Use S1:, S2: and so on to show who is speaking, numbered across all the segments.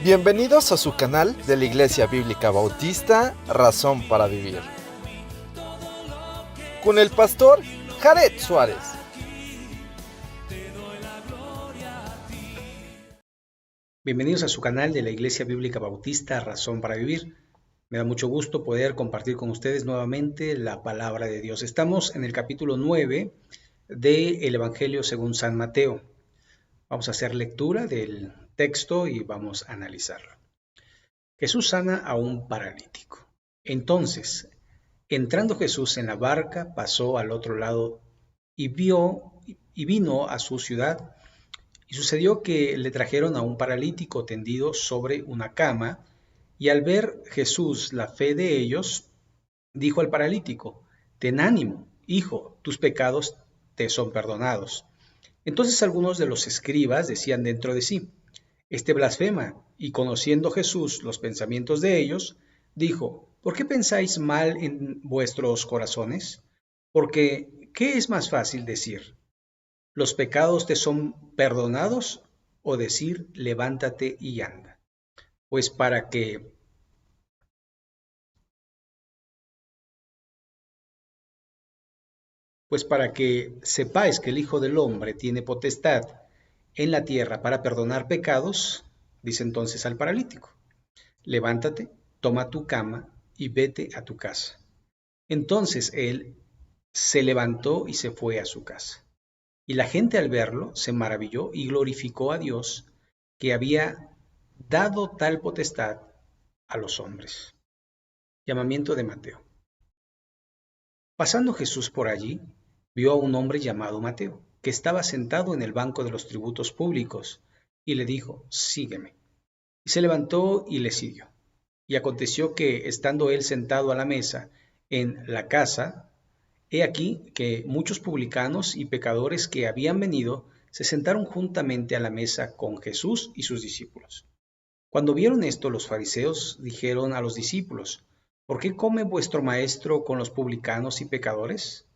S1: Bienvenidos a su canal de la Iglesia Bíblica Bautista Razón para Vivir, con el pastor Jared Suárez.
S2: Bienvenidos a su canal de la Iglesia Bíblica Bautista Razón para Vivir. Me da mucho gusto poder compartir con ustedes nuevamente la palabra de Dios. Estamos en el capítulo 9 del Evangelio según San Mateo. Vamos a hacer lectura del texto y vamos a analizarlo. Jesús sana a un paralítico. Entonces, entrando Jesús en la barca, pasó al otro lado y vino a su ciudad. Y sucedió que le trajeron a un paralítico tendido sobre una cama, y al ver Jesús la fe de ellos, dijo al paralítico: Ten ánimo, hijo, tus pecados te son perdonados. Entonces algunos de los escribas decían dentro de sí: Este blasfema, y conociendo Jesús los pensamientos de ellos, dijo: ¿Por qué pensáis mal en vuestros corazones? Porque, ¿qué es más fácil decir? ¿Los pecados te son perdonados? O decir, levántate y anda. Pues para que sepáis que el Hijo del Hombre tiene potestad en la tierra para perdonar pecados, dice entonces al paralítico: levántate, toma tu cama y vete a tu casa. Entonces él se levantó y se fue a su casa. Y la gente al verlo se maravilló y glorificó a Dios, que había dado tal potestad a los hombres. Llamamiento de Mateo. Pasando Jesús por allí, vio a un hombre llamado Mateo, que estaba sentado en el banco de los tributos públicos, y le dijo: Sígueme. Y se levantó y le siguió. Y aconteció que, estando él sentado a la mesa en la casa, he aquí que muchos publicanos y pecadores que habían venido se sentaron juntamente a la mesa con Jesús y sus discípulos. Cuando vieron esto, los fariseos dijeron a los discípulos: ¿Por qué come vuestro maestro con los publicanos y pecadores?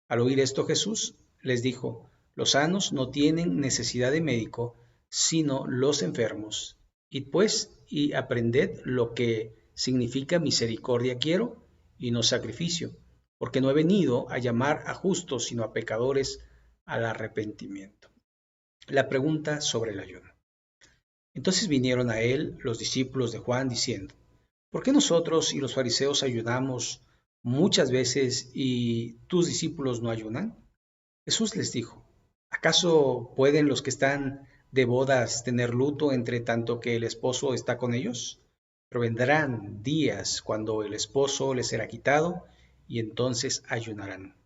S2: Al oír esto, Jesús les dijo: Los sanos no tienen necesidad de médico, sino los enfermos. Id pues y aprended lo que significa misericordia quiero y no sacrificio, porque no he venido a llamar a justos, sino a pecadores al arrepentimiento. La pregunta sobre el ayuno. Entonces vinieron a él los discípulos de Juan diciendo: ¿Por qué nosotros y los fariseos ayunamos muchas veces y tus discípulos no ayunan? Jesús les dijo: ¿Acaso pueden los que están de bodas tener luto entre tanto que el esposo está con ellos? Pero vendrán días cuando el esposo les será quitado, y entonces ayunarán.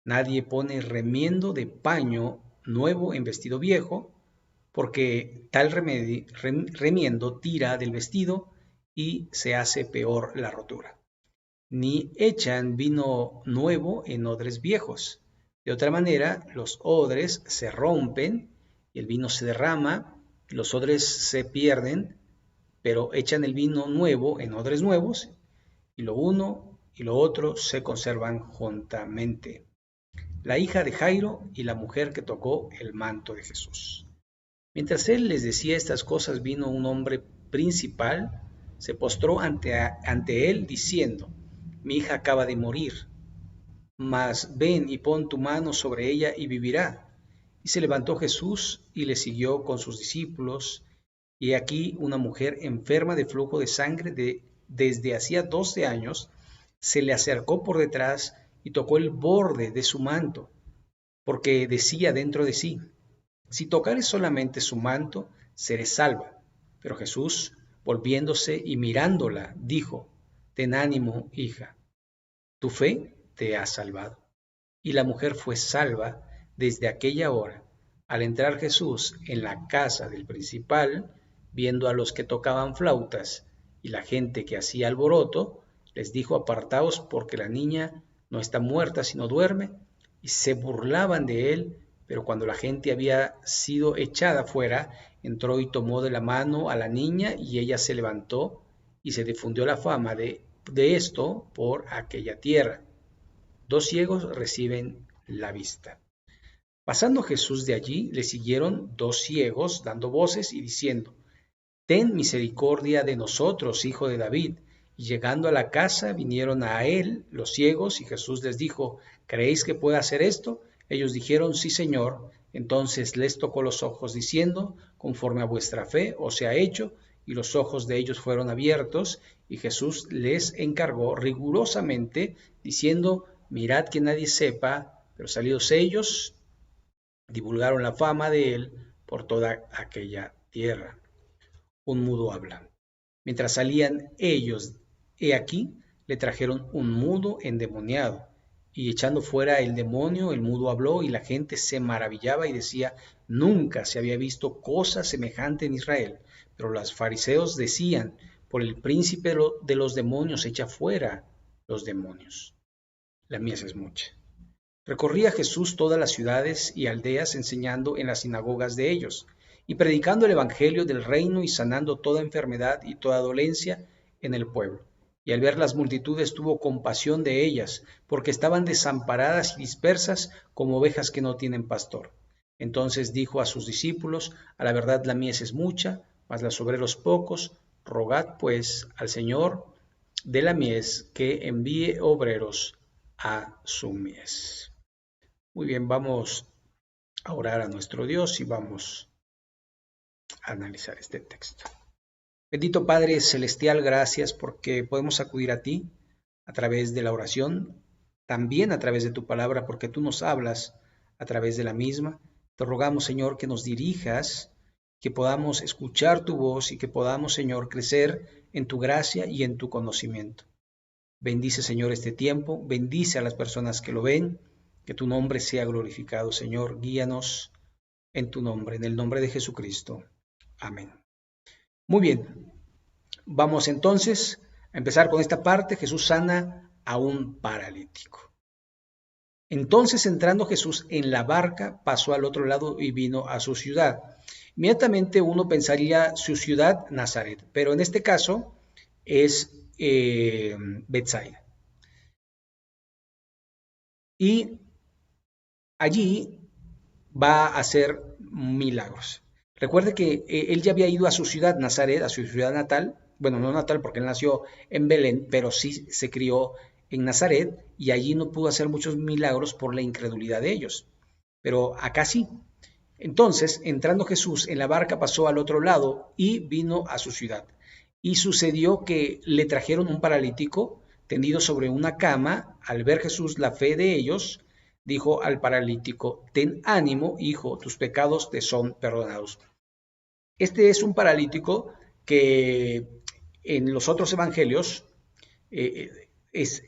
S2: Nadie pone remiendo de paño nuevo en vestido viejo, porque tal remiendo tira del vestido y se hace peor la rotura. Ni echan vino nuevo en odres viejos. De otra manera, los odres se rompen y el vino se derrama, y los odres se pierden, pero echan el vino nuevo en odres nuevos, y lo uno y lo otro se conservan juntamente. La hija de Jairo y la mujer que tocó el manto de Jesús. Mientras él les decía estas cosas, vino un hombre principal, se postró ante él diciendo: Mi hija acaba de morir, mas ven y pon tu mano sobre ella y vivirá. Y se levantó Jesús y le siguió con sus discípulos. Y aquí una mujer enferma de flujo de sangre desde hacía 12 años, se le acercó por detrás y tocó el borde de su manto, porque decía dentro de sí: Si tocare solamente su manto, seré salva. Pero Jesús, volviéndose y mirándola, dijo: Ten ánimo, hija, tu fe te ha salvado. Y la mujer fue salva desde aquella hora. Al entrar Jesús en la casa del principal, viendo a los que tocaban flautas y la gente que hacía alboroto, les dijo: Apartaos, porque la niña no está muerta, sino duerme. Y se burlaban de él. Pero cuando la gente había sido echada fuera, entró y tomó de la mano a la niña, y ella se levantó, y se difundió la fama de esto por aquella tierra. 2 ciegos reciben la vista. Pasando Jesús de allí, le siguieron 2 ciegos, dando voces y diciendo: ten misericordia de nosotros, hijo de David. Y llegando a la casa, vinieron a él los ciegos, y Jesús les dijo, ¿creéis que pueda hacer esto? Ellos dijeron, sí, Señor. Entonces les tocó los ojos, diciendo, conforme a vuestra fe os sea hecho, y los ojos de ellos fueron abiertos, y Jesús les encargó rigurosamente, diciendo, mirad que nadie sepa, pero salidos ellos, divulgaron la fama de él por toda aquella tierra. Un mudo habla. Mientras salían ellos, he aquí, le trajeron un mudo endemoniado, y echando fuera el demonio, el mudo habló, y la gente se maravillaba y decía, nunca se había visto cosa semejante en Israel. Pero los fariseos decían, por el príncipe de los demonios echa fuera los demonios. La mies es mucha. Recorría Jesús todas las ciudades y aldeas enseñando en las sinagogas de ellos y predicando el evangelio del reino y sanando toda enfermedad y toda dolencia en el pueblo. Y al ver las multitudes tuvo compasión de ellas, porque estaban desamparadas y dispersas como ovejas que no tienen pastor. Entonces dijo a sus discípulos, a la verdad la mies es mucha, mas los obreros pocos, rogad pues al Señor de la mies que envíe obreros a su mies. Muy bien, vamos a orar a nuestro Dios y vamos a analizar este texto. Bendito Padre Celestial, gracias porque podemos acudir a ti a través de la oración, también a través de tu palabra, porque tú nos hablas a través de la misma. Te rogamos, Señor, que nos dirijas, que podamos escuchar tu voz y que podamos, Señor, crecer en tu gracia y en tu conocimiento. Bendice, Señor, este tiempo, bendice a las personas que lo ven, que tu nombre sea glorificado, Señor. Guíanos en tu nombre, en el nombre de Jesucristo. Amén. Muy bien, vamos entonces a empezar con esta parte. Jesús sana a un paralítico. Entonces, entrando Jesús en la barca, pasó al otro lado y vino a su ciudad. Inmediatamente uno pensaría su ciudad, Nazaret, pero en este caso es Betsaida. Y allí va a hacer milagros. Recuerde que él ya había ido a su ciudad, Nazaret, a su ciudad natal. Bueno, no natal porque él nació en Belén, pero sí se crió en Nazaret y allí no pudo hacer muchos milagros por la incredulidad de ellos. Pero acá sí. Entonces, entrando Jesús en la barca, pasó al otro lado y vino a su ciudad. Y sucedió que le trajeron un paralítico tendido sobre una cama. Al ver Jesús la fe de ellos, dijo al paralítico, ten ánimo, hijo, tus pecados te son perdonados. Este es un paralítico que en los otros evangelios es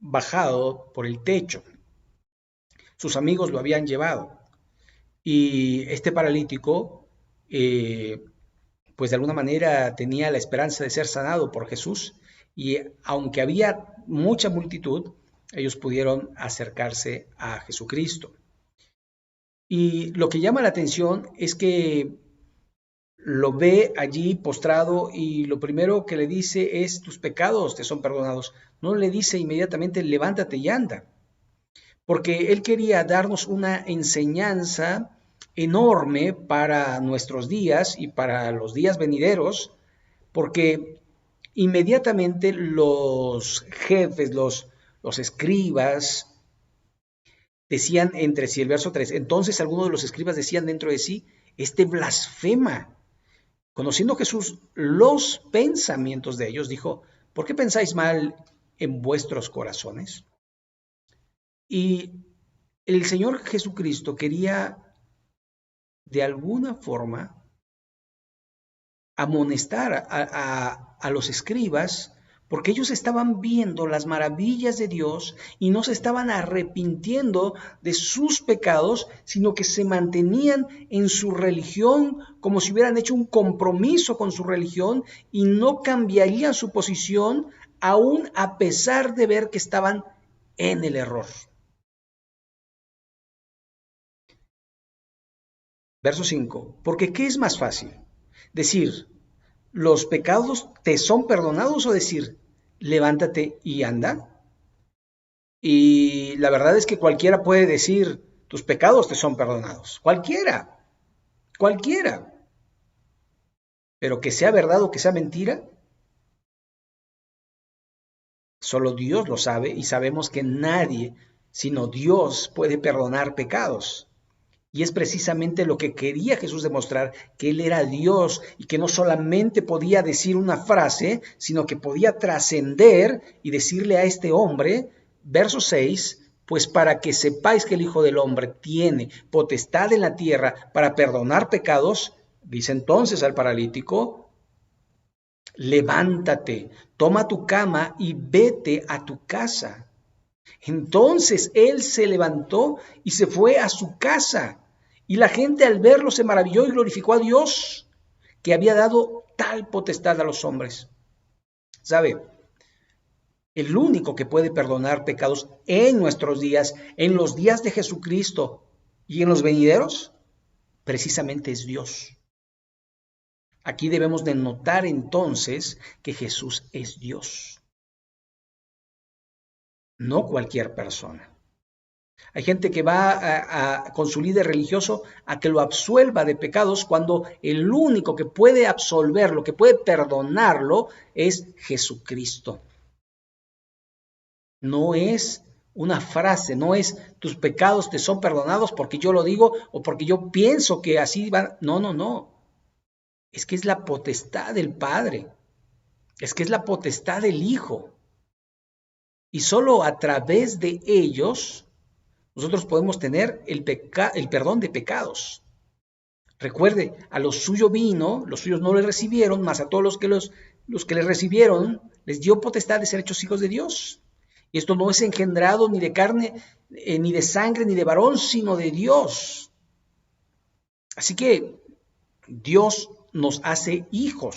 S2: bajado por el techo. Sus amigos lo habían llevado. Y este paralítico, pues de alguna manera tenía la esperanza de ser sanado por Jesús. Y aunque había mucha multitud, ellos pudieron acercarse a Jesucristo. Y lo que llama la atención es que lo ve allí postrado y lo primero que le dice es, tus pecados te son perdonados. No le dice inmediatamente, levántate y anda. Porque él quería darnos una enseñanza enorme para nuestros días y para los días venideros, porque inmediatamente los jefes, los escribas, decían entre sí, el verso 3, entonces algunos de los escribas decían dentro de sí, este blasfema. Conociendo Jesús los pensamientos de ellos, dijo, ¿por qué pensáis mal en vuestros corazones? Y el Señor Jesucristo quería de alguna forma amonestar a los escribas porque ellos estaban viendo las maravillas de Dios y no se estaban arrepintiendo de sus pecados, sino que se mantenían en su religión como si hubieran hecho un compromiso con su religión y no cambiarían su posición aún a pesar de ver que estaban en el error. Verso 5. Porque ¿qué es más fácil? Decir, ¿los pecados te son perdonados o decir, levántate y anda? Y la verdad es que cualquiera puede decir, tus pecados te son perdonados. Cualquiera. Pero que sea verdad o que sea mentira, solo Dios lo sabe y sabemos que nadie, sino Dios, puede perdonar pecados. Y es precisamente lo que quería Jesús demostrar, que Él era Dios y que no solamente podía decir una frase, sino que podía trascender y decirle a este hombre, verso 6, pues para que sepáis que el Hijo del Hombre tiene potestad en la tierra para perdonar pecados, dice entonces al paralítico, levántate, toma tu cama y vete a tu casa. Entonces él se levantó y se fue a su casa. Y la gente al verlo se maravilló y glorificó a Dios, que había dado tal potestad a los hombres. ¿Sabe? El único que puede perdonar pecados en nuestros días, en los días de Jesucristo y en los venideros, precisamente es Dios. Aquí debemos de notar entonces que Jesús es Dios, no cualquier persona. Hay gente que va con su líder religioso a que lo absuelva de pecados cuando el único que puede absolverlo, que puede perdonarlo, es Jesucristo. No es una frase, no es tus pecados te son perdonados porque yo lo digo o porque yo pienso que así van. No, no, no. Es que es la potestad del Padre. Es que es la potestad del Hijo. Y solo a través de ellos nosotros podemos tener el perdón de pecados. Recuerde, a los suyos vino, los suyos no le recibieron, mas a todos los que le recibieron, les dio potestad de ser hechos hijos de Dios. Y esto no es engendrado ni de carne, ni de sangre, ni de varón, sino de Dios. Así que Dios nos hace hijos.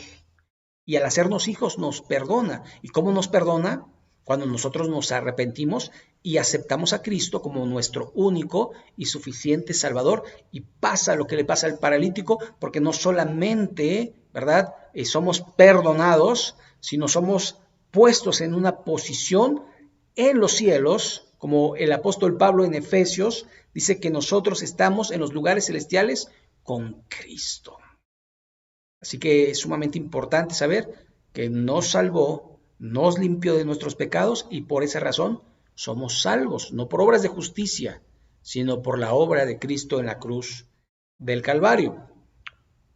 S2: Y al hacernos hijos nos perdona. ¿Y cómo nos perdona? Cuando nosotros nos arrepentimos y aceptamos a Cristo como nuestro único y suficiente Salvador, y pasa lo que le pasa al paralítico, porque no solamente, ¿verdad?, somos perdonados, sino somos puestos en una posición en los cielos, como el apóstol Pablo en Efesios dice que nosotros estamos en los lugares celestiales con Cristo. Así que es sumamente importante saber que nos salvó, nos limpió de nuestros pecados y por esa razón somos salvos, no por obras de justicia, sino por la obra de Cristo en la cruz del Calvario.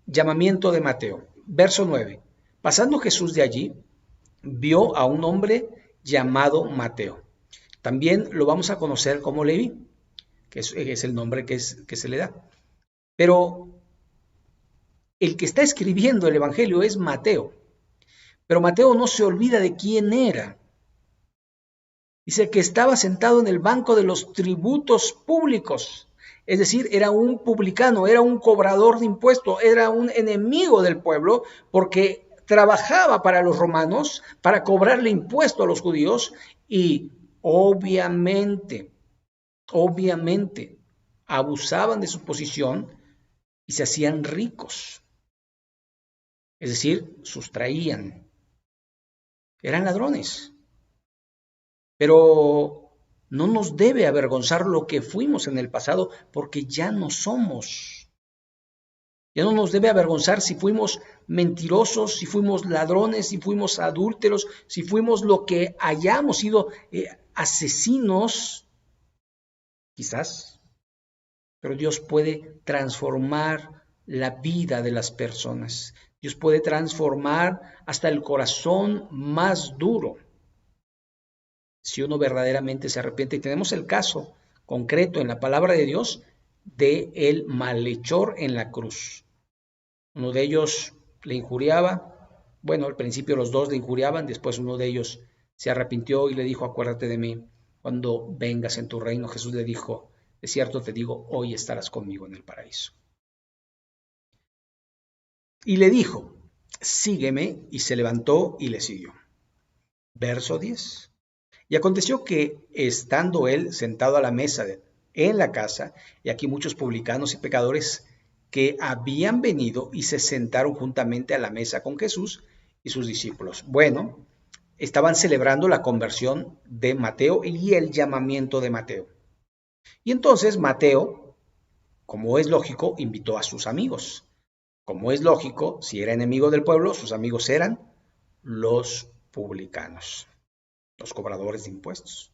S2: Llamamiento de Mateo. Verso 9. Pasando Jesús de allí, vio a un hombre llamado Mateo. También lo vamos a conocer como Leví, que es el nombre que se le da. Pero el que está escribiendo el Evangelio es Mateo. Pero Mateo no se olvida de quién era. Dice que estaba sentado en el banco de los tributos públicos. Es decir, era un publicano, era un cobrador de impuestos, era un enemigo del pueblo porque trabajaba para los romanos, para cobrarle impuesto a los judíos y obviamente, abusaban de su posición y se hacían ricos. Es decir, sustraían. Eran ladrones. Pero no nos debe avergonzar lo que fuimos en el pasado, porque ya no somos. Ya no nos debe avergonzar si fuimos mentirosos, si fuimos ladrones, si fuimos adúlteros, si fuimos lo que hayamos sido, asesinos, quizás. Pero Dios puede transformar la vida de las personas. Dios puede transformar hasta el corazón más duro, si uno verdaderamente se arrepiente. Y tenemos el caso concreto en la palabra de Dios de el malhechor en la cruz. Uno de ellos le injuriaba, bueno, al principio los dos le injuriaban, después uno de ellos se arrepintió y le dijo, acuérdate de mí cuando vengas en tu reino. Jesús le dijo, de cierto te digo, hoy estarás conmigo en el paraíso. Y le dijo, sígueme, y se levantó y le siguió. Verso 10. Y aconteció que, estando él sentado a la mesa en la casa, y aquí muchos publicanos y pecadores que habían venido y se sentaron juntamente a la mesa con Jesús y sus discípulos. Bueno, estaban celebrando la conversión de Mateo y el llamamiento de Mateo. Y entonces Mateo, como es lógico, invitó a sus amigos. Como es lógico, si era enemigo del pueblo, sus amigos eran los publicanos, los cobradores de impuestos.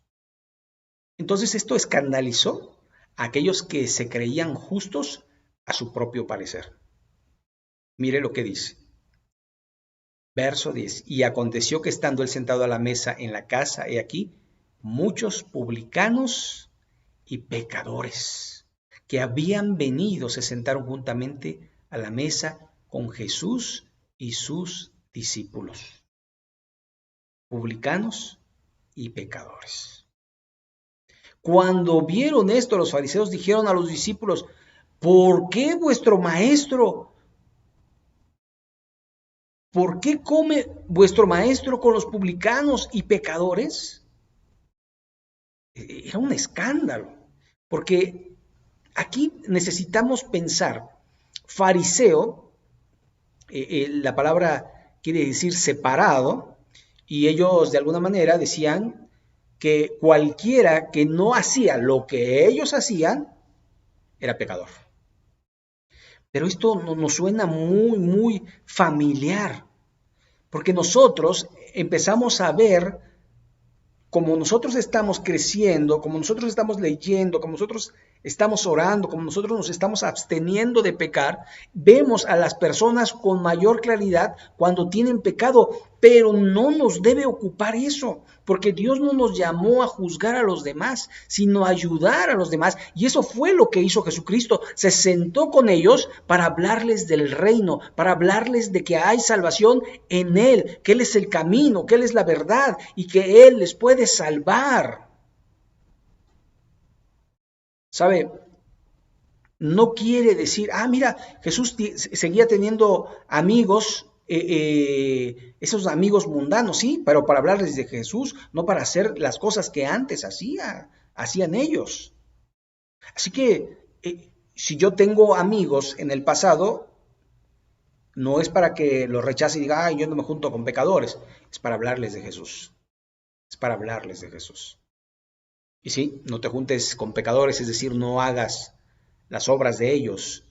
S2: Entonces esto escandalizó a aquellos que se creían justos a su propio parecer. Mire lo que dice. Verso 10. Y aconteció que estando él sentado a la mesa en la casa, he aquí, muchos publicanos y pecadores que habían venido se sentaron juntamente a la mesa con Jesús y sus discípulos. Publicanos y pecadores. Cuando vieron esto, los fariseos dijeron a los discípulos, ¿por qué come vuestro maestro con los publicanos y pecadores? Era un escándalo, porque aquí necesitamos pensar, fariseo, la palabra quiere decir separado, y ellos de alguna manera decían que cualquiera que no hacía lo que ellos hacían era pecador. Pero esto nos suena muy, muy familiar, porque nosotros empezamos a ver, como nosotros estamos creciendo, como nosotros estamos leyendo, como nosotros estamos orando, como nosotros nos estamos absteniendo de pecar, vemos a las personas con mayor claridad cuando tienen pecado, pero no nos debe ocupar eso, porque Dios no nos llamó a juzgar a los demás, sino a ayudar a los demás, y eso fue lo que hizo Jesucristo. Se sentó con ellos para hablarles del reino, para hablarles de que hay salvación en Él, que Él es el camino, que Él es la verdad, y que Él les puede salvar. ¿Sabe? No quiere decir, mira, Jesús seguía teniendo amigos, esos amigos mundanos, sí, pero para hablarles de Jesús, no para hacer las cosas que antes hacían ellos. Así que si yo tengo amigos en el pasado, no es para que los rechace y diga, yo no me junto con pecadores, es para hablarles de Jesús, es para hablarles de Jesús. Y sí, no te juntes con pecadores, es decir, no hagas las obras de ellos,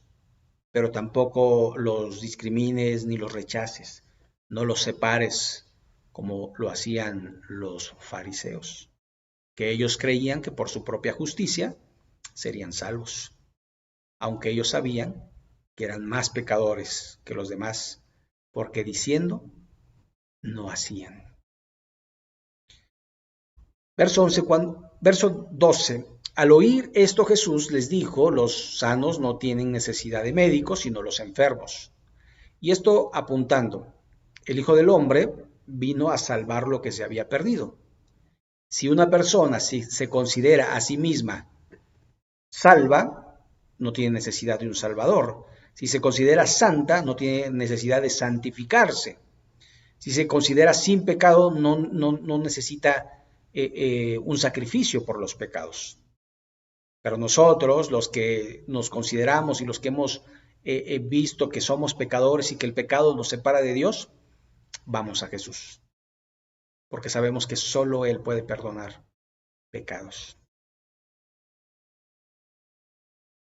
S2: pero tampoco los discrimines ni los rechaces, no los separes como lo hacían los fariseos, que ellos creían que por su propia justicia serían salvos, aunque ellos sabían que eran más pecadores que los demás, porque diciendo no hacían. Verso 12. Al oír esto Jesús les dijo, los sanos no tienen necesidad de médicos, sino los enfermos. Y esto apuntando, el Hijo del Hombre vino a salvar lo que se había perdido. Si una persona se considera a sí misma salva, no tiene necesidad de un salvador. Si se considera santa, no tiene necesidad de santificarse. Si se considera sin pecado, no necesita un sacrificio por los pecados. Pero nosotros, los que nos consideramos y los que hemos visto que somos pecadores y que el pecado nos separa de Dios, vamos a Jesús, porque sabemos que solo Él puede perdonar pecados.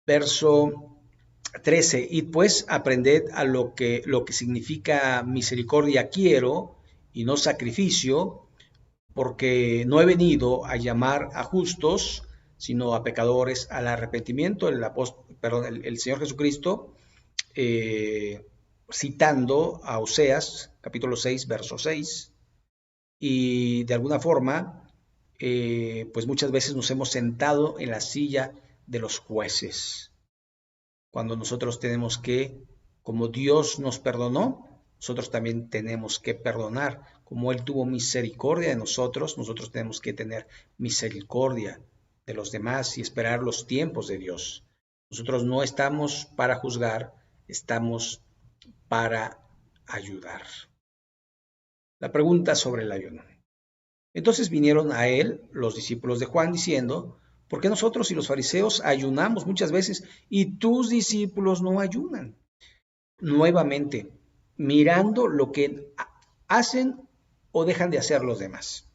S2: Verso 13, y pues aprended a lo que significa misericordia quiero y no sacrificio, porque no he venido a llamar a justos, sino a pecadores al arrepentimiento. El Señor Jesucristo, citando a Oseas, capítulo 6, verso 6, y de alguna forma, pues muchas veces nos hemos sentado en la silla de los jueces, cuando nosotros tenemos que, como Dios nos perdonó, nosotros también tenemos que perdonar. Como Él tuvo misericordia de nosotros, nosotros tenemos que tener misericordia de los demás y esperar los tiempos de Dios. Nosotros no estamos para juzgar, estamos para ayudar. La pregunta sobre el ayuno. Entonces vinieron a Él los discípulos de Juan diciendo, ¿por qué nosotros y los fariseos ayunamos muchas veces y tus discípulos no ayunan? Nuevamente, mirando lo que hacen o dejan de hacer los demás.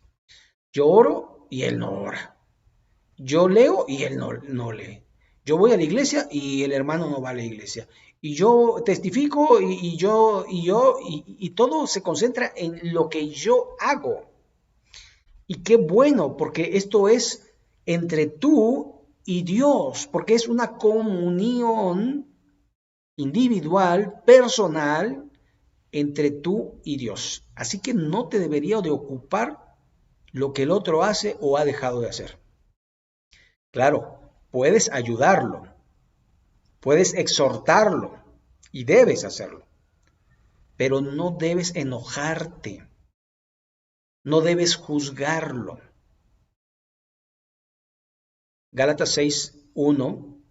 S2: Yo oro y él no ora. Yo leo y él no lee. Yo voy a la iglesia y el hermano no va a la iglesia. Y yo testifico y todo se concentra en lo que yo hago. Y qué bueno, porque esto es entre tú y Dios, porque es una comunión individual, personal, entre tú y Dios. Así que no te debería de ocupar lo que el otro hace o ha dejado de hacer. Claro, puedes ayudarlo, puedes exhortarlo y debes hacerlo, pero no debes enojarte, no debes juzgarlo. Gálatas 6:1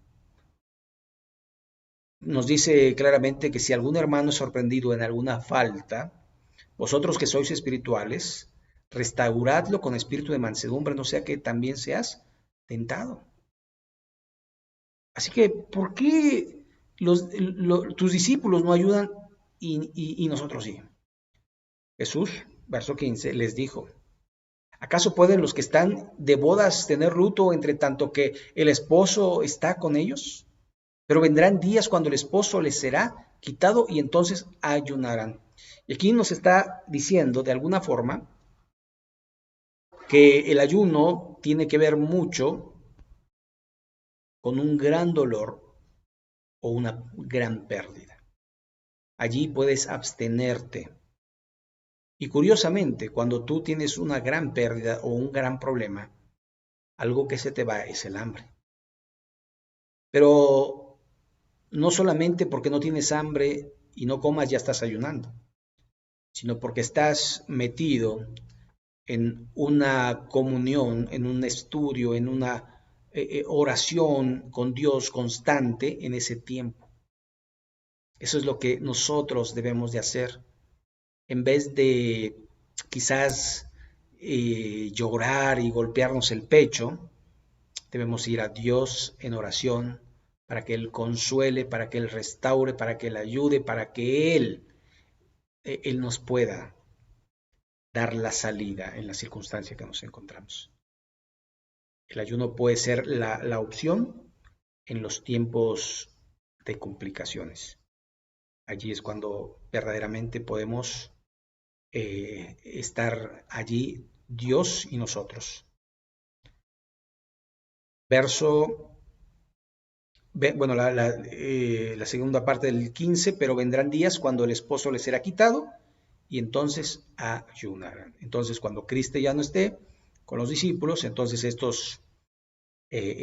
S2: nos dice claramente que si algún hermano es sorprendido en alguna falta, vosotros que sois espirituales, restauradlo con espíritu de mansedumbre, no sea que también seas tentado. Así que, ¿por qué tus discípulos no ayudan y nosotros sí? Jesús, verso 15, les dijo, ¿acaso pueden los que están de bodas tener luto entre tanto que el esposo está con ellos? Pero vendrán días cuando el esposo les será quitado y entonces ayunarán. Y aquí nos está diciendo de alguna forma que el ayuno tiene que ver mucho con un gran dolor o una gran pérdida. Allí puedes abstenerte. Y curiosamente, cuando tú tienes una gran pérdida o un gran problema, algo que se te va es el hambre. Pero no solamente porque no tienes hambre y no comas ya estás ayunando, sino porque estás metido en una comunión, en un estudio, en una oración con Dios constante en ese tiempo. Eso es lo que nosotros debemos de hacer. En vez de quizás llorar y golpearnos el pecho, debemos ir a Dios en oración para que Él consuele, para que Él restaure, para que Él ayude, para que Él nos pueda dar la salida en la circunstancia que nos encontramos. El ayuno puede ser la opción en los tiempos de complicaciones. Allí es cuando verdaderamente podemos estar allí Dios y nosotros. Verso, bueno, la segunda parte del 15, pero vendrán días cuando el esposo les será quitado y entonces ayunarán. Entonces cuando Cristo ya no esté con los discípulos, entonces estos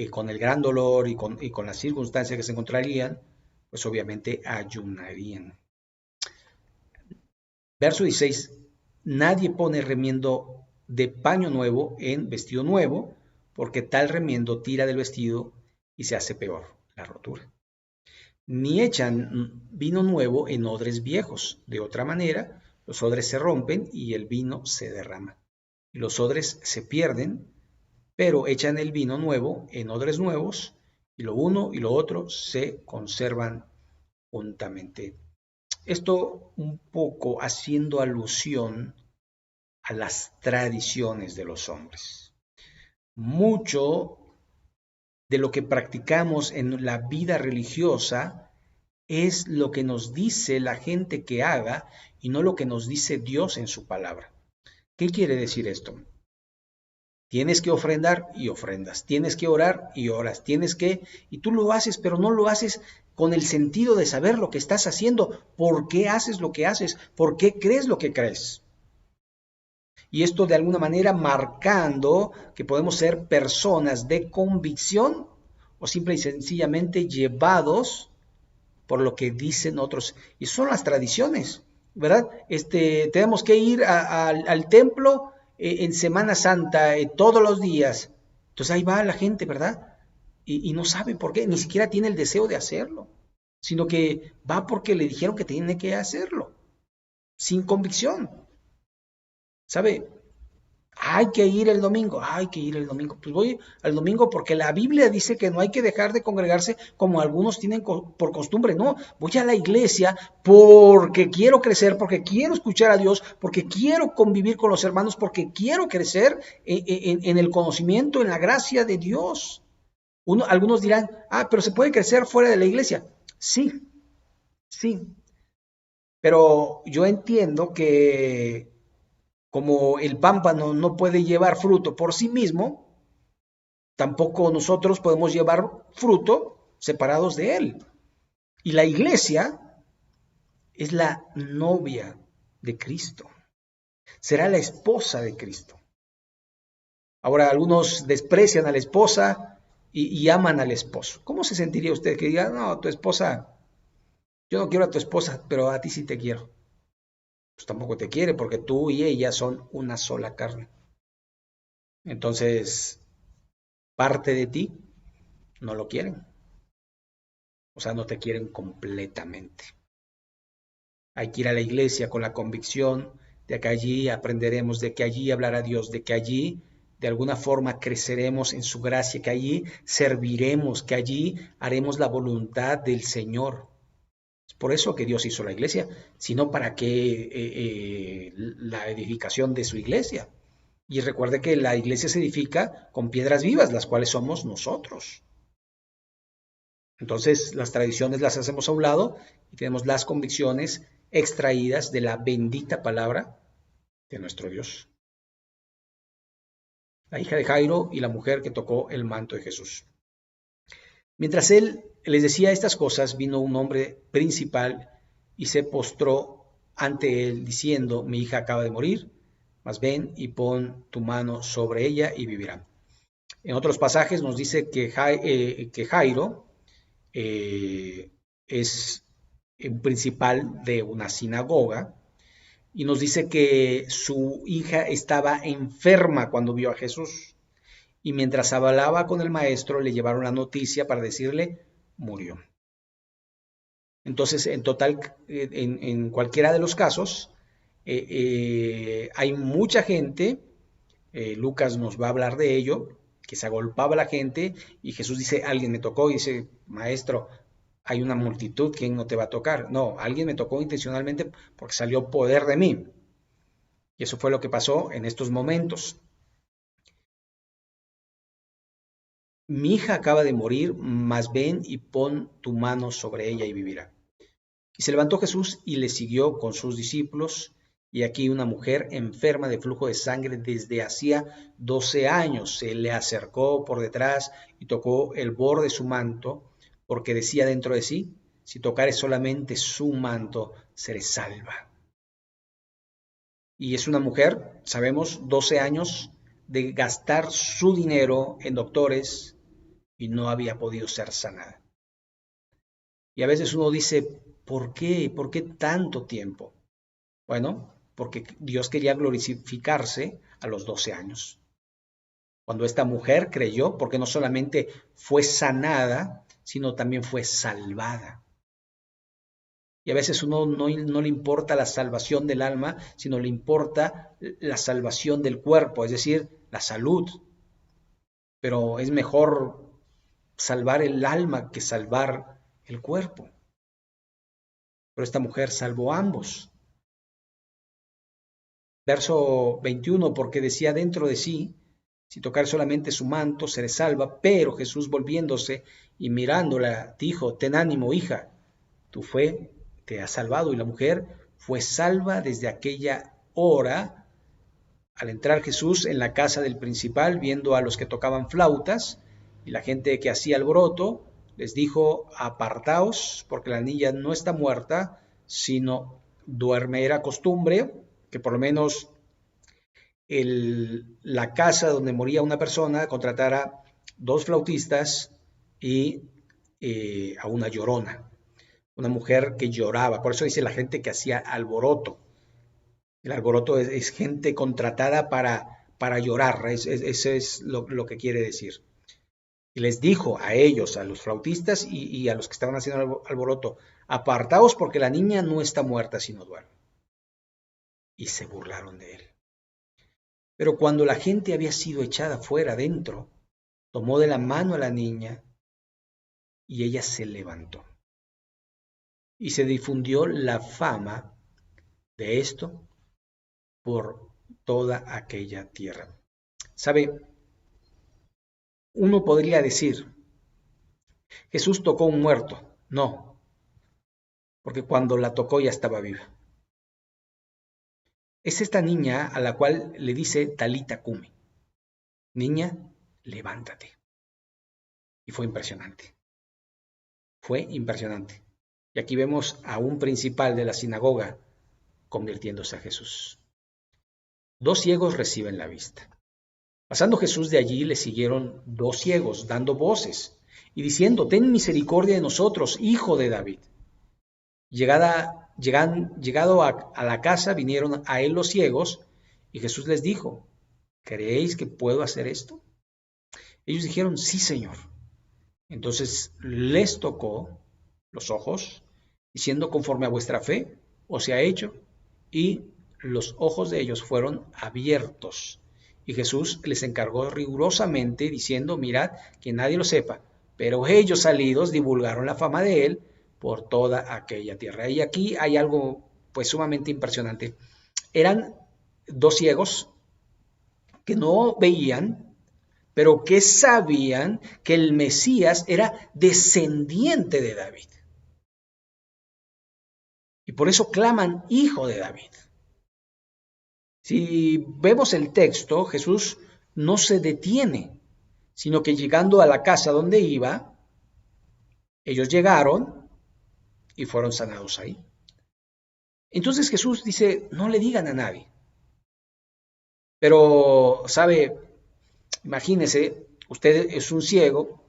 S2: con el gran dolor y con las circunstancias que se encontrarían, pues obviamente ayunarían. Verso 16, nadie pone remiendo de paño nuevo en vestido nuevo, porque tal remiendo tira del vestido y se hace peor la rotura. Ni echan vino nuevo en odres viejos, de otra manera los odres se rompen y el vino se derrama. Y los odres se pierden, pero echan el vino nuevo en odres nuevos, y lo uno y lo otro se conservan juntamente. Esto un poco haciendo alusión a las tradiciones de los hombres. Mucho de lo que practicamos en la vida religiosa es lo que nos dice la gente que haga y no lo que nos dice Dios en su palabra. ¿Qué quiere decir esto? Tienes que ofrendar y ofrendas, tienes que orar y oras, y tú lo haces, pero no lo haces con el sentido de saber lo que estás haciendo, por qué haces lo que haces, por qué crees lo que crees. Y esto de alguna manera marcando que podemos ser personas de convicción o simple y sencillamente llevados por lo que dicen otros. Y son las tradiciones, ¿verdad? Tenemos que ir al templo en Semana Santa todos los días. Entonces ahí va la gente, ¿verdad? Y no sabe por qué, ni siquiera tiene el deseo de hacerlo, sino que va porque le dijeron que tiene que hacerlo, sin convicción. ¿Sabe? Hay que ir el domingo, Pues voy al domingo porque la Biblia dice que no hay que dejar de congregarse como algunos tienen por costumbre. No, voy a la iglesia porque quiero crecer, porque quiero escuchar a Dios, porque quiero convivir con los hermanos, porque quiero crecer en el conocimiento, en la gracia de Dios. Algunos dirán, pero se puede crecer fuera de la iglesia. Sí, sí, pero yo entiendo que como el pámpano no puede llevar fruto por sí mismo, tampoco nosotros podemos llevar fruto separados de él. Y la iglesia es la novia de Cristo, será la esposa de Cristo. Ahora, algunos desprecian a la esposa y aman al esposo. ¿Cómo se sentiría usted que diga, no, tu esposa, yo no quiero a tu esposa, pero a ti sí te quiero? Pues tampoco te quiere porque tú y ella son una sola carne. Entonces, parte de ti no lo quieren, o sea, no te quieren completamente. Hay que ir a la iglesia con la convicción de que allí aprenderemos, de que allí hablará Dios, de que allí de alguna forma creceremos en su gracia, que allí serviremos, que allí haremos la voluntad del Señor. Es por eso que Dios hizo la iglesia, sino para que la edificación de su iglesia. Y recuerde que la iglesia se edifica con piedras vivas, las cuales somos nosotros. Entonces, las tradiciones las hacemos a un lado y tenemos las convicciones extraídas de la bendita palabra de nuestro Dios. La hija de Jairo y la mujer que tocó el manto de Jesús. Mientras él les decía estas cosas, vino un hombre principal y se postró ante él diciendo, mi hija acaba de morir, mas ven y pon tu mano sobre ella y vivirá. En otros pasajes nos dice que Jairo es un principal de una sinagoga y nos dice que su hija estaba enferma cuando vio a Jesús y mientras hablaba con el maestro le llevaron la noticia para decirle murió. Entonces, en total, en cualquiera de los casos, hay mucha gente, Lucas nos va a hablar de ello, que se agolpaba la gente y Jesús dice, alguien me tocó y dice, maestro, hay una multitud, ¿quién no te va a tocar? No, alguien me tocó intencionalmente porque salió poder de mí. Y eso fue lo que pasó en estos momentos. Mi hija acaba de morir, mas ven y pon tu mano sobre ella y vivirá. Y se levantó Jesús y le siguió con sus discípulos. Y aquí una mujer enferma de flujo de sangre desde hacía 12 años se le acercó por detrás y tocó el borde de su manto, porque decía dentro de sí, si tocare solamente su manto, seré salva. Y es una mujer, sabemos, 12 años de gastar su dinero en doctores y no había podido ser sanada. Y a veces uno dice, ¿por qué? ¿Por qué tanto tiempo? Bueno, porque Dios quería glorificarse a los 12 años. Cuando esta mujer creyó, porque no solamente fue sanada, sino también fue salvada. Y a veces uno no le importa la salvación del alma, sino le importa la salvación del cuerpo, es decir, la salud. Pero es mejor salvar el alma que salvar el cuerpo. Pero esta mujer salvó ambos. Verso 21, porque decía dentro de sí, si tocar solamente su manto, seré salva, pero Jesús volviéndose y mirándola, dijo, ten ánimo, hija, tu fe te ha salvado. Y la mujer fue salva desde aquella hora. Al entrar Jesús en la casa del principal, viendo a los que tocaban flautas y la gente que hacía alboroto, les dijo, apartaos, porque la niña no está muerta, sino duerme. Era costumbre que por lo menos la casa donde moría una persona contratara dos flautistas y a una llorona, una mujer que lloraba. Por eso dice la gente que hacía alboroto. El alboroto es gente contratada para llorar, eso es lo que quiere decir. Y les dijo a ellos, a los flautistas y a los que estaban haciendo alboroto, apartaos porque la niña no está muerta sino duerme. Y se burlaron de él. Pero cuando la gente había sido echada fuera dentro, tomó de la mano a la niña y ella se levantó. Y se difundió la fama de esto por toda aquella tierra. ¿Sabe? Uno podría decir, Jesús tocó un muerto. No, porque cuando la tocó ya estaba viva. Es esta niña a la cual le dice Talita Cumi. Niña, levántate. Y fue impresionante. Fue impresionante. Y aquí vemos a un principal de la sinagoga convirtiéndose a Jesús. 2 ciegos reciben la vista. Pasando Jesús de allí, le siguieron 2 ciegos, dando voces y diciendo, ten misericordia de nosotros, hijo de David. Llegado a la casa, vinieron a él los ciegos, y Jesús les dijo, ¿creéis que puedo hacer esto? Ellos dijeron, sí, Señor. Entonces les tocó los ojos, diciendo, conforme a vuestra fe os se ha hecho, y los ojos de ellos fueron abiertos. Y Jesús les encargó rigurosamente, diciendo, mirad, que nadie lo sepa. Pero ellos salidos divulgaron la fama de él por toda aquella tierra. Y aquí hay algo pues sumamente impresionante. Eran 2 ciegos que no veían, pero que sabían que el Mesías era descendiente de David. Y por eso claman, hijo de David. Si vemos el texto, Jesús no se detiene, sino que llegando a la casa donde iba, ellos llegaron y fueron sanados ahí. Entonces Jesús dice, no le digan a nadie. Pero, ¿sabe? Imagínese, usted es un ciego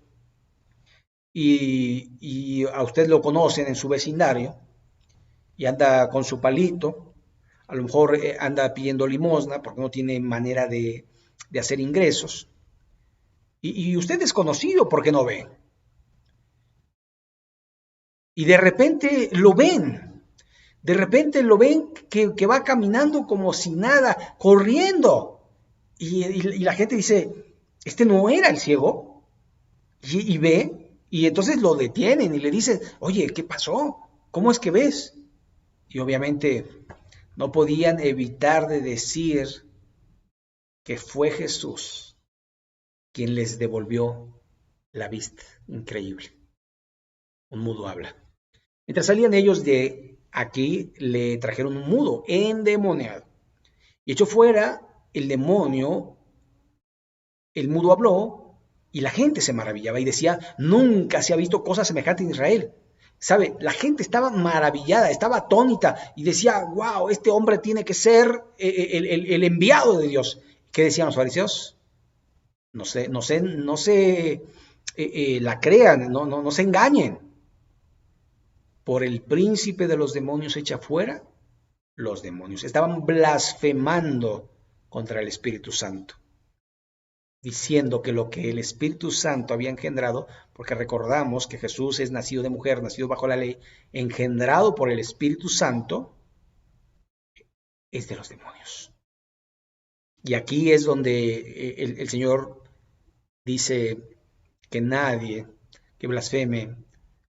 S2: y a usted lo conocen en su vecindario y anda con su palito, a lo mejor anda pidiendo limosna porque no tiene manera de hacer ingresos. Y usted es conocido porque no ve. Y de repente lo ven que va caminando como si nada, corriendo. Y la gente dice, este no era el ciego. Y ve, y entonces lo detienen y le dicen, oye, ¿qué pasó? ¿Cómo es que ves? Y obviamente no podían evitar de decir que fue Jesús quien les devolvió la vista. Increíble. Un mudo habla. Mientras salían ellos de aquí, le trajeron un mudo endemoniado. Y echó fuera el demonio, el mudo habló, y la gente se maravillaba y decía, nunca se ha visto cosa semejante en Israel. ¿Sabe? La gente estaba maravillada, estaba atónita y decía, wow, este hombre tiene que ser el enviado de Dios. ¿Qué decían los fariseos? No se la crean, no se engañen. Por el príncipe de los demonios echa fuera los demonios. Estaban blasfemando contra el Espíritu Santo, diciendo que lo que el Espíritu Santo había engendrado, porque recordamos que Jesús es nacido de mujer, nacido bajo la ley, engendrado por el Espíritu Santo, es de los demonios. Y aquí es donde el Señor dice que nadie que blasfeme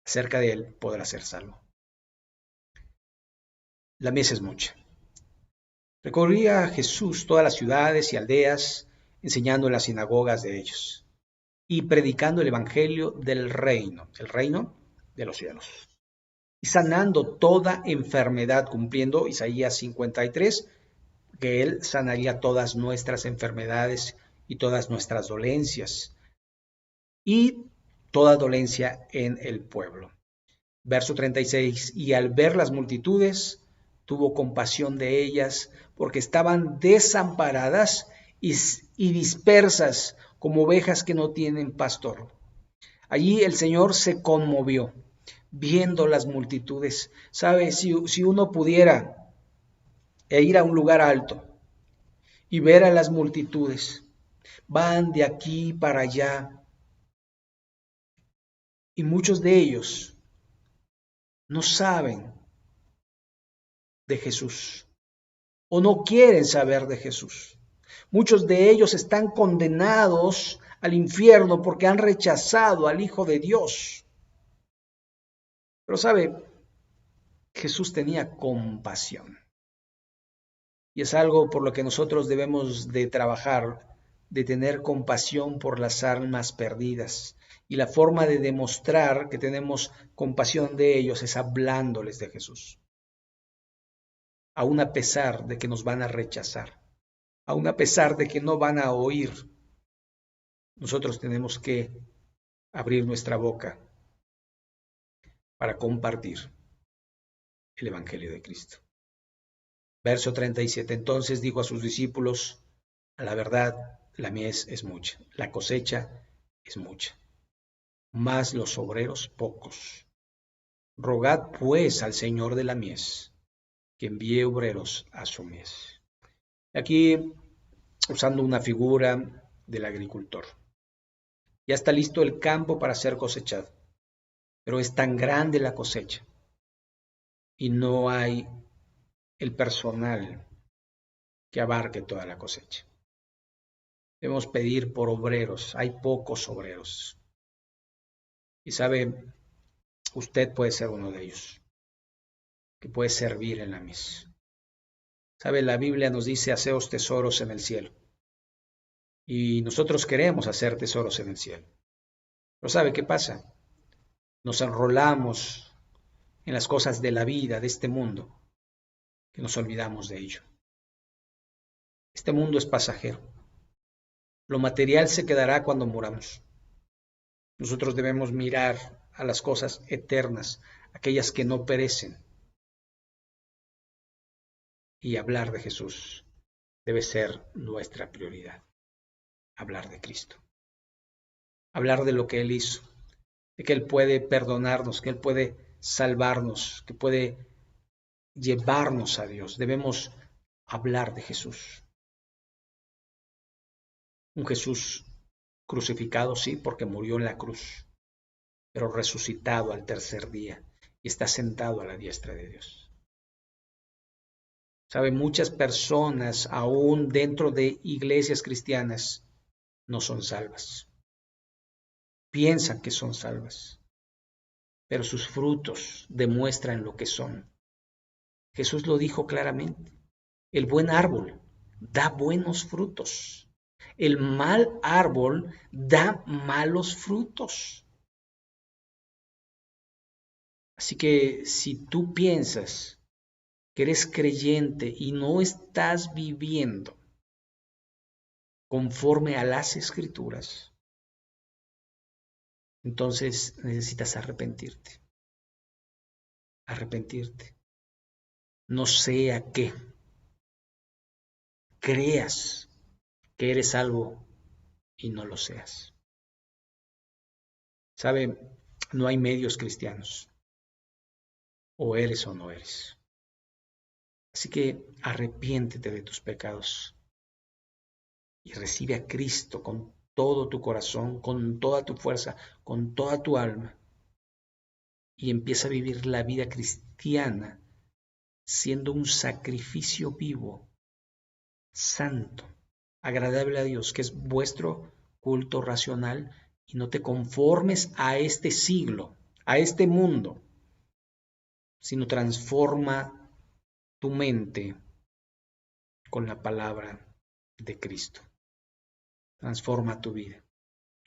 S2: acerca de él podrá ser salvo. La mies es mucha. Recorría Jesús todas las ciudades y aldeas, enseñando en las sinagogas de ellos y predicando el evangelio del reino, el reino de los cielos, y sanando toda enfermedad, cumpliendo Isaías 53, que él sanaría todas nuestras enfermedades y todas nuestras dolencias y toda dolencia en el pueblo. Verso 36, y al ver las multitudes, tuvo compasión de ellas, porque estaban desamparadas y dispersas como ovejas que no tienen pastor. Allí el Señor se conmovió, viendo las multitudes. ¿Sabe? Si uno pudiera ir a un lugar alto y ver a las multitudes, van de aquí para allá, y muchos de ellos no saben de Jesús o no quieren saber de Jesús. Muchos de ellos están condenados al infierno porque han rechazado al Hijo de Dios. Pero sabe, Jesús tenía compasión. Y es algo por lo que nosotros debemos de trabajar de tener compasión por las almas perdidas. Y la forma de demostrar que tenemos compasión de ellos es hablándoles de Jesús. Aun a pesar de que nos van a rechazar, aun a pesar de que no van a oír, nosotros tenemos que abrir nuestra boca para compartir el Evangelio de Cristo. Verso 37. Entonces dijo a sus discípulos: a la verdad, la mies es mucha, la cosecha es mucha, mas los obreros pocos. Rogad pues al Señor de la mies que envíe obreros a su mies. Aquí, usando una figura del agricultor. Ya está listo el campo para ser cosechado, pero es tan grande la cosecha y no hay el personal que abarque toda la cosecha. Debemos pedir por obreros, hay pocos obreros. Y sabe, usted puede ser uno de ellos, que puede servir en la mies. Sabe, la Biblia nos dice: haceos tesoros en el cielo. Y nosotros queremos hacer tesoros en el cielo. Pero ¿sabe qué pasa? Nos enrolamos en las cosas de la vida, de este mundo, que nos olvidamos de ello. Este mundo es pasajero. Lo material se quedará cuando muramos. Nosotros debemos mirar a las cosas eternas, aquellas que no perecen. Y hablar de Jesús debe ser nuestra prioridad. Hablar de Cristo. Hablar de lo que Él hizo, de que Él puede perdonarnos, que Él puede salvarnos, que puede llevarnos a Dios. Debemos hablar de Jesús. Un Jesús crucificado, sí, porque murió en la cruz, pero resucitado al tercer día y está sentado a la diestra de Dios. Sabe, muchas personas, aún dentro de iglesias cristianas, no son salvas. Piensan que son salvas, pero sus frutos demuestran lo que son. Jesús lo dijo claramente: el buen árbol da buenos frutos, el mal árbol da malos frutos. Así que si tú piensas que eres creyente y no estás viviendo conforme a las Escrituras, entonces necesitas arrepentirte. Arrepentirte. No sea que creas que eres salvo y no lo seas. ¿Sabe? No hay medios cristianos. O eres o no eres. Así que arrepiéntete de tus pecados y recibe a Cristo con todo tu corazón, con toda tu fuerza, con toda tu alma. Y empieza a vivir la vida cristiana siendo un sacrificio vivo, santo, agradable a Dios, que es vuestro culto racional, y no te conformes a este siglo, a este mundo, sino transforma tu mente con la palabra de Cristo. Transforma tu vida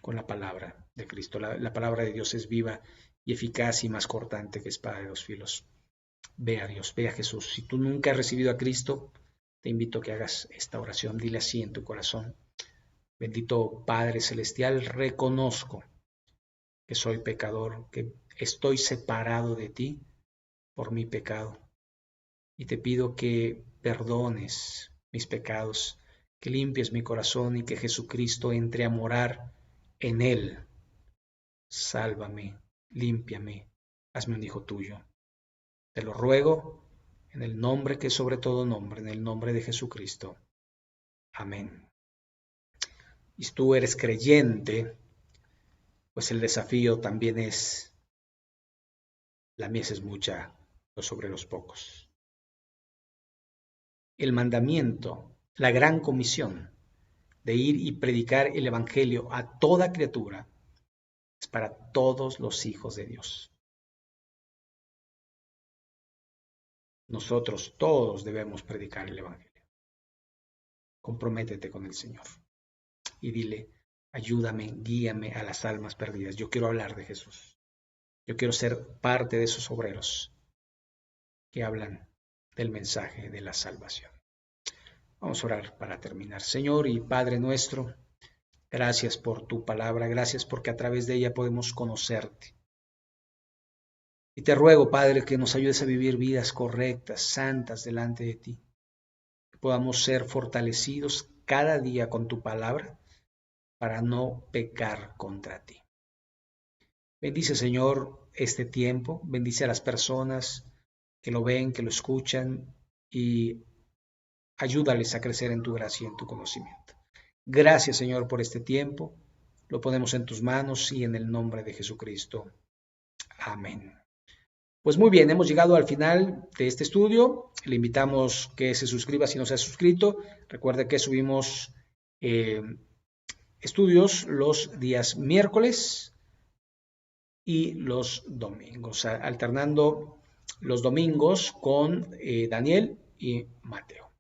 S2: con la palabra de Cristo. La palabra de Dios es viva y eficaz y más cortante que espada de dos filos. Ve a Dios, ve a Jesús. Si tú nunca has recibido a Cristo, te invito a que hagas esta oración. Dile así en tu corazón: bendito Padre Celestial, reconozco que soy pecador, que estoy separado de ti por mi pecado. Y te pido que perdones mis pecados, que limpies mi corazón y que Jesucristo entre a morar en él. Sálvame, límpiame, hazme un hijo tuyo. Te lo ruego en el nombre que es sobre todo nombre, en el nombre de Jesucristo. Amén. Y si tú eres creyente, pues el desafío también es: la mies es mucha, los obreros pocos. El mandamiento, la gran comisión de ir y predicar el Evangelio a toda criatura, es para todos los hijos de Dios. Nosotros todos debemos predicar el Evangelio. Comprométete con el Señor. y dile, ayúdame, guíame a las almas perdidas. Yo quiero hablar de Jesús. Yo quiero ser parte de esos obreros que hablan del mensaje de la salvación. Vamos a orar para terminar. Señor y Padre nuestro, gracias por tu palabra, gracias porque a través de ella podemos conocerte. Y te ruego, Padre, que nos ayudes a vivir vidas correctas, santas delante de ti. Que podamos ser fortalecidos cada día con tu palabra para no pecar contra ti. Bendice, Señor, este tiempo, bendice a las personas que lo ven, que lo escuchan y ayúdales a crecer en tu gracia y en tu conocimiento. Gracias, Señor, por este tiempo. Lo ponemos en tus manos y en el nombre de Jesucristo. Amén. Pues muy bien, hemos llegado al final de este estudio. Le invitamos que se suscriba si no se ha suscrito. Recuerde que subimos estudios los días miércoles y los domingos, alternando los domingos con Daniel y Mateo.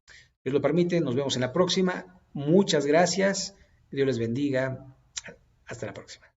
S2: Dios lo permite, nos vemos en la próxima. Muchas gracias. Dios les bendiga. Hasta la próxima.